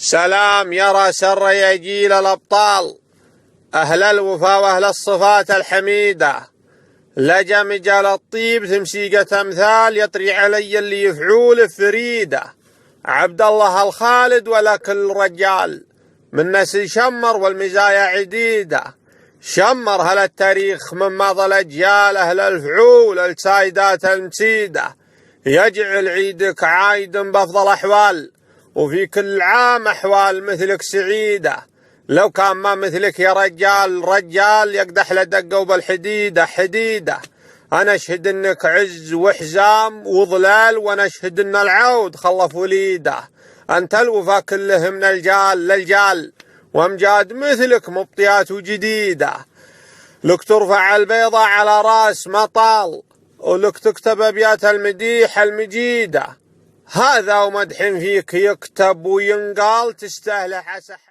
سلام يرى سر يا جيل الأبطال، أهل الوفا وأهل الصفات الحميدة. لجا مجال الطيب تمسيقة أمثال يطري علي اللي يفعول فريدة. عبد الله الخالد ولا كل رجال من نسل شمر والمزايا عديدة. شمر هل التاريخ من ماضى الأجيال، أهل الفعول السايدات المسيدة. يجعل عيدك عايد بأفضل أحوال، وفي كل عام أحوال مثلك سعيدة. لو كان ما مثلك يا رجال، رجال يقدح لدقه وبالحديدة حديدة. أنا أشهد إنك عز وحزام وظلال، وأنا أشهد إن العود خلف وليده. أنت الوفا كله من الجال للجال، وأمجاد مثلك مبطيات وجديدة. لك ترفع البيضة على راس مطال، ولك تكتب أبيات المديح المجيدة. هذا ومدح فيك يكتب وينقال، تستاهل حسح.